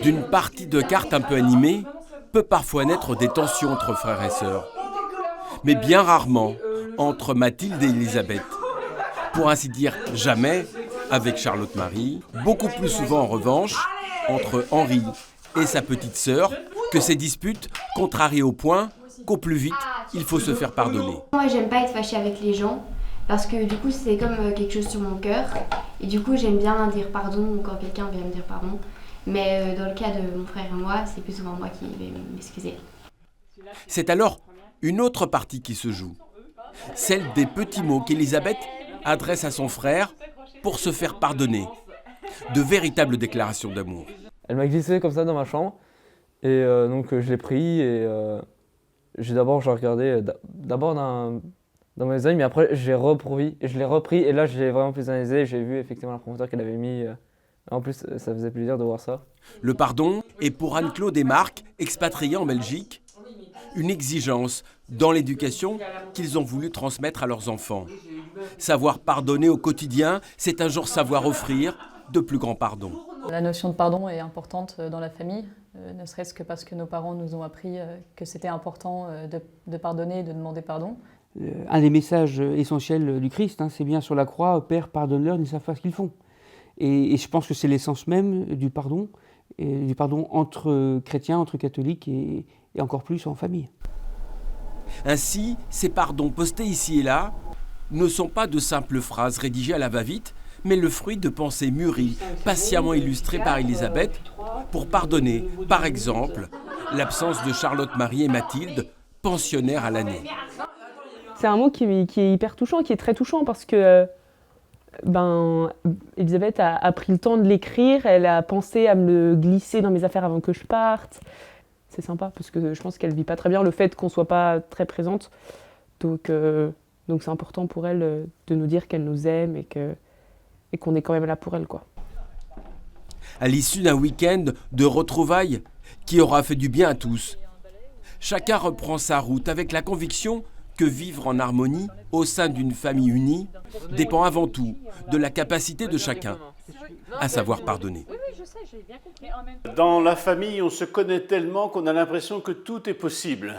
D'une partie de cartes un peu animée, peut parfois naître des tensions entre frères et sœurs. Mais bien rarement entre Mathilde et Elisabeth. Pour ainsi dire, jamais avec Charlotte-Marie. Beaucoup plus souvent en revanche entre Henri et sa petite sœur que ces disputes contrarient au point qu'au plus vite, il faut se faire pardonner. Moi, j'aime pas être fâchée avec les gens parce que du coup, c'est comme quelque chose sur mon cœur. Et du coup, j'aime bien dire pardon quand quelqu'un vient me dire pardon. Mais dans le cas de mon frère et moi, c'est plus souvent moi qui vais m'excuser. C'est alors une autre partie qui se joue. Celle des petits mots qu'Elisabeth adresse à son frère pour se faire pardonner. De véritables déclarations d'amour. Elle m'a glissé comme ça dans ma chambre. Et donc je l'ai pris et j'ai regardé d'abord dans mes yeux, mais après je l'ai repris et là j'ai vraiment plus analysé et j'ai vu effectivement la profondeur qu'elle avait mis. En plus, ça faisait plaisir de voir ça. Le pardon est pour Anne-Claude et Marc, expatriés en Belgique, une exigence dans l'éducation qu'ils ont voulu transmettre à leurs enfants. Savoir pardonner au quotidien, c'est un jour savoir offrir de plus grands pardons. La notion de pardon est importante dans la famille, ne serait-ce que parce que nos parents nous ont appris que c'était important de pardonner et de demander pardon. Un des messages essentiels du Christ, c'est bien sur la croix, « Père, pardonne-leur, ils ne savent pas ce qu'ils font ». Et je pense que c'est l'essence même du pardon entre chrétiens, entre catholiques et encore plus en famille. Ainsi, ces pardons postés ici et là ne sont pas de simples phrases rédigées à la va-vite, mais le fruit de pensées mûries, patiemment illustrées par Elisabeth, pour pardonner, par exemple, l'absence de Charlotte-Marie et Mathilde, pensionnaires à l'année. C'est un mot qui est hyper touchant, qui est très touchant parce que Elisabeth a pris le temps de l'écrire, elle a pensé à me le glisser dans mes affaires avant que je parte. C'est sympa parce que je pense qu'elle vit pas très bien le fait qu'on soit pas très présente. Donc c'est important pour elle de nous dire qu'elle nous aime et qu'on est quand même là pour elle, quoi. À l'issue d'un week-end de retrouvailles qui aura fait du bien à tous, chacun reprend sa route avec la conviction que vivre en harmonie au sein d'une famille unie dépend avant tout de la capacité de chacun à savoir pardonner. Dans la famille, on se connaît tellement qu'on a l'impression que tout est possible.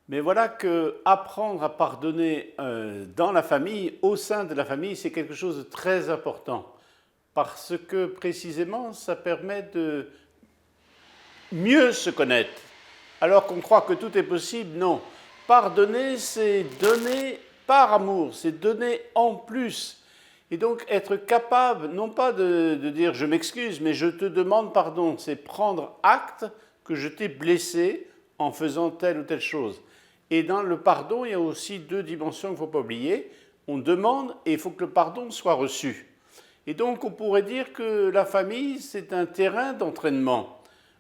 Mais voilà que apprendre à pardonner dans la famille, au sein de la famille, c'est quelque chose de très important. Parce que précisément, ça permet de mieux se connaître. Alors qu'on croit que tout est possible, non. Pardonner, c'est donner par amour, c'est donner en plus. Et donc être capable, non pas de dire je m'excuse, mais je te demande pardon, c'est prendre acte que je t'ai blessé en faisant telle ou telle chose. Et dans le pardon, il y a aussi deux dimensions qu'il ne faut pas oublier. On demande et il faut que le pardon soit reçu. Et donc on pourrait dire que la famille, c'est un terrain d'entraînement.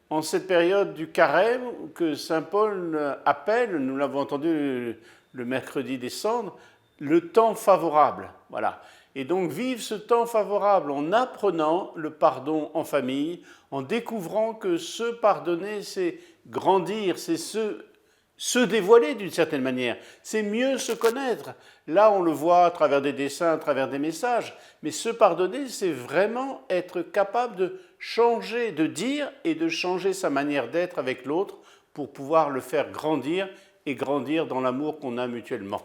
En cette période du carême que saint Paul appelle, nous l'avons entendu le mercredi des cendres, le temps favorable. Voilà. Et donc vivre ce temps favorable en apprenant le pardon en famille, en découvrant que se pardonner, c'est grandir, c'est se dévoiler d'une certaine manière, c'est mieux se connaître. Là, on le voit à travers des dessins, à travers des messages, mais se pardonner, c'est vraiment être capable de changer, de dire et de changer sa manière d'être avec l'autre pour pouvoir le faire grandir et grandir dans l'amour qu'on a mutuellement.